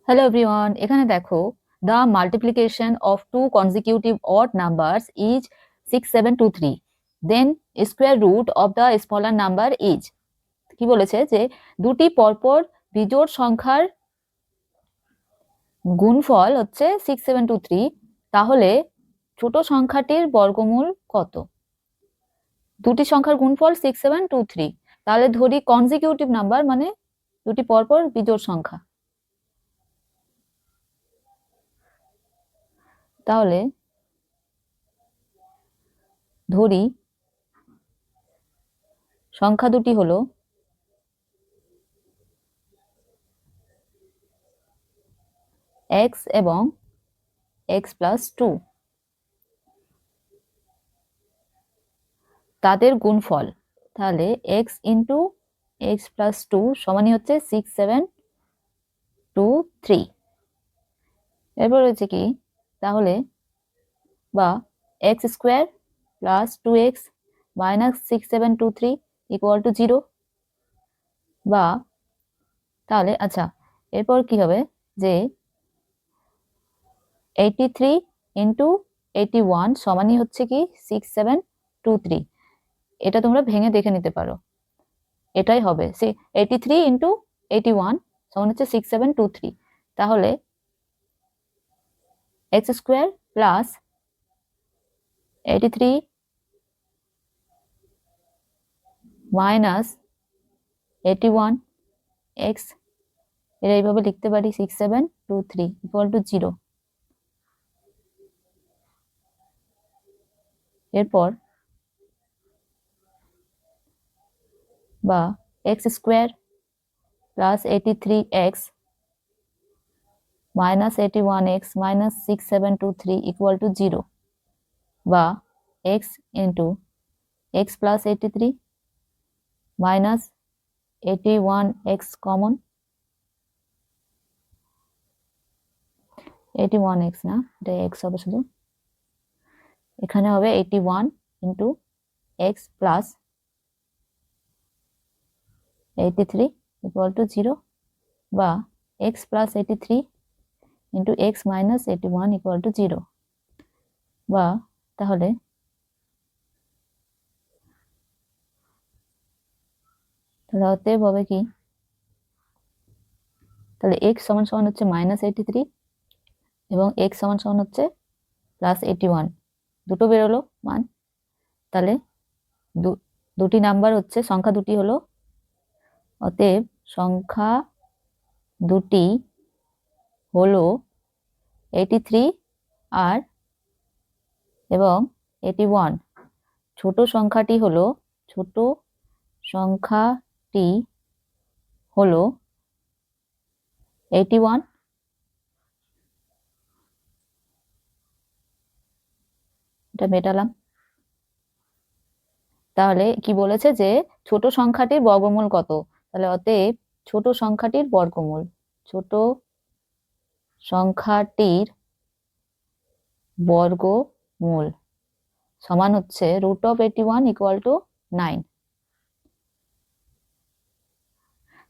Hello everyone, এখানে দেখো the multiplication of two consecutive odd numbers is 6723, then square root of the smaller number is কি বলেছে যে দুটি পরপর বিজোড় সংখ্যার গুণফল হচ্ছে 6723, তাহলে ছোট সংখ্যাটির বর্গমূল কত? দুটি সংখ্যার গুণফল 6723, তাহলে ধরি কনজিকিউটিভ নাম্বার মানে দুটি পরপর বিজোড় সংখ্যা। তাহলে ধরি সংখ্যা দুটি হলো x এবং x+2, তাদের গুণফল, তাহলে x ইন্টু x+2 সমানই হচ্ছে 6723। এরপর হচ্ছে কি, তাহলে বা x square plus 2x minus 6723 equal to 0, বা তাহলে আচ্ছা এরপর কি হবে যে 83 ইন্টু 81 সমানই হচ্ছে কি 6723। এটা তোমরা ভেঙে দেখে নিতে পারো, এটাই হবে 83 ইন্টু 81 সমান হচ্ছে 6723। তাহলে x square plus 83 minus 81 x, এটা এইভাবে লিখতে পারি 6723 ইকুয়াল টু 0। এরপর বা x square plus 83x minus 81x minus 6723 equal to 0, বা x into x plus 83 minus 81x common, 81x না, এটা x হবে শুধু, এখানে হবে 81 into x plus 83 equal to 0, বা x plus 83 into x minus 81 equal to 0, বা তাহলে অতএব হবে কি, তাহলে x সমান সমান হচ্ছে মাইনাস 83 এবং x সমান সমান হচ্ছে প্লাস 81, দুটো বেরোলো মান। তাহলে দুটি নাম্বার হচ্ছে, সংখ্যা দুটি হলো, অতএব সংখ্যা দুটি হলো 83 আর এবং 81। ছোট সংখ্যাটি হলো 81। এটা মেটালাম। তাহলে কি বলেছে যে ছোট সংখ্যাটির বর্গমূল কত, তাহলে অতএব ছোট সংখ্যাটির বর্গমূল, ছোট সংখ্যাটির বর্গমূল সমান হচ্ছে রুট অফ 81 ইকুয়াল টু 9।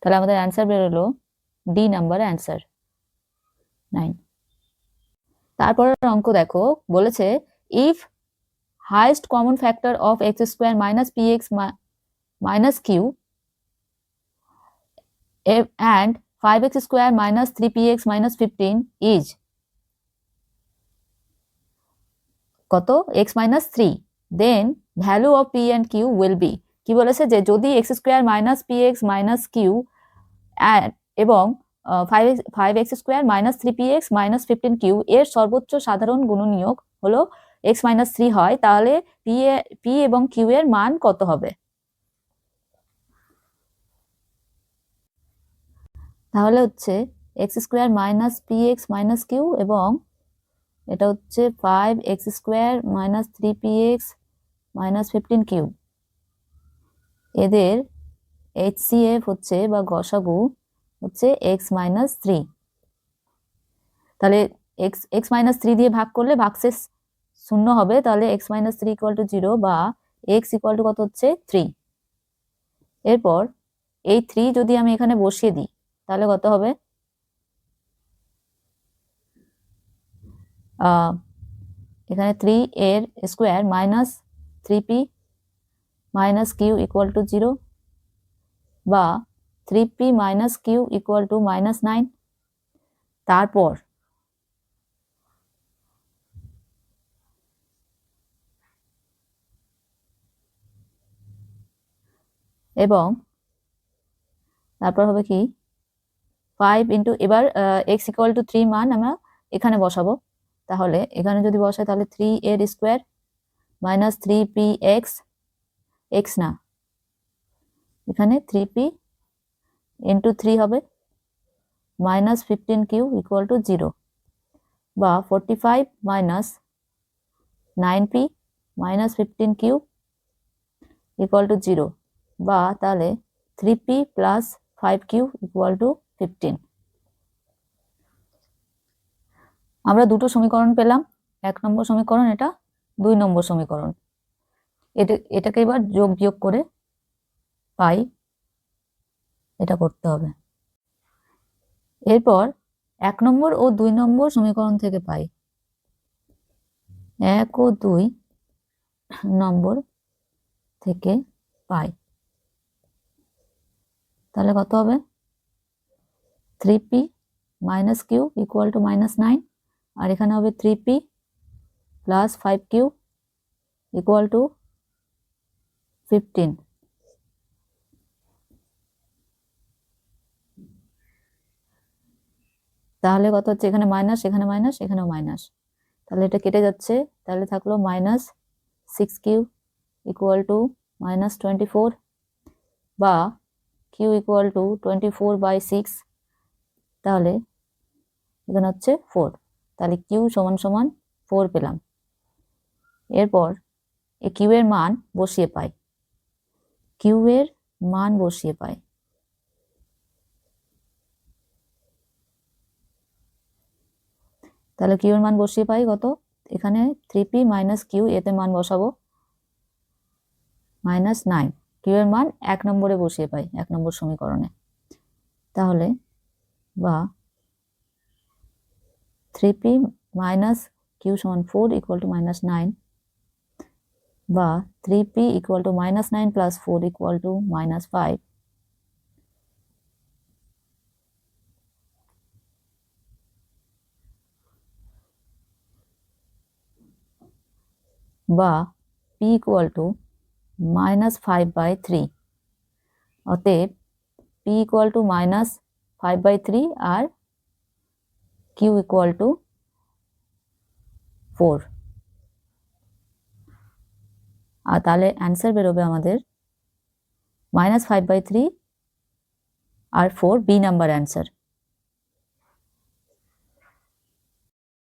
তাহলে আমাদের অ্যান্সার বেরোলো ডি নাম্বার অ্যান্সার 9। তারপরের অঙ্ক দেখো, বলেছে if highest common factor of x square minus px minus q and 5x square minus 3px minus 15 is কত, x minus 3, then value of p and q will be, কি বলেছে যে যদি x square minus px minus q এবং 5x square minus 3px minus 15q এর সর্বোচ্চ সাধারণ গুণনীয়ক হলো x minus 3 হয়, তাহলে p এবং q এর মান কত হবে? তাহলে হচ্ছে x square minus px minus q এবং এটা হচ্ছে 5x square minus 3px minus 15q, এদের HCF হচ্ছে বা গসাগু হচ্ছে x মাইনাস 3। তাহলে x মাইনাস 3 দিয়ে ভাগ করলে ভাগশেষ 0 হবে, তাহলে x মাইনাস 3 ইকুয়াল টু 0, বা x ইকুয়াল টু কত হচ্ছে 3। এরপর এই 3 যদি আমি এখানে বসিয়ে দিই তাহলে কত হবে, এখানে 3 এর square minus 3p minus q equal to 0 বা 3p minus q equal to -9। তারপর এবং তারপর হবে কি 5 ইন্টু, এবার x ইকুয়াল টু 3 মান আমরা এখানে বসাবো। তাহলে এখানে যদি বসাই তাহলে 3 এর স্কোয়ার মাইনাস 3p x না, এখানে 3p ইন্টু 3 হবে মাইনাস 15q ইকুয়াল টু 0 বা 45 minus 9p minus 15q equal to 0 বা তাহলে 3p plus 5q equal to 15। আমরা দুটো সমীকরণ পেলাম, 1 নম্বর সমীকরণ, এটা 2 নম্বর সমীকরণ। এটাকে এবার যোগ বিয়োগ করে পাই, এটা করতে হবে। এরপর 1 নম্বর ও 2 নম্বর সমীকরণ থেকে পাই 1 ও 2 নম্বর থেকে পাই, তাহলে কত হবে 3p minus q equal to -9, আর এখানে হবে 3p plus 5q equal to 15। তাহলে কত হচ্ছে, এখানে মাইনাস, এখানে মাইনাস, এখানেও মাইনাস, তাহলে এটা কেটে যাচ্ছে, তাহলে থাকলো -6q ইকুয়াল টু -24 বা q ইকুয়াল টু 24/6, তাহলে এখানে হচ্ছে 4, তাহলে q সমান সমান 4 পেলাম। এরপর এই q এর মান বসিয়ে পাই, q এর মান বসিয়ে পাই, তাহলে q এর মান বসিয়ে পাই কত, এখানে 3p মাইনাস q, এতে মান বসাবো -9, q এর মান 1 নম্বরে বসিয়ে পাই 1 নম্বর সমীকরণে, তাহলে বা 3p মাইনাস q সমান 4 ইকুয়াল টু -9 বা 3p equal to -9 plus 4 equal to -5 বা p ইকুয়াল টু -5/3। অতএব p ইকুয়াল টু -5/3 আর q ইকুয়াল টু 4, আর তাহলে অ্যান্সার বেরোবে আমাদের -5/3 আর 4, বি নাম্বার অ্যান্সার।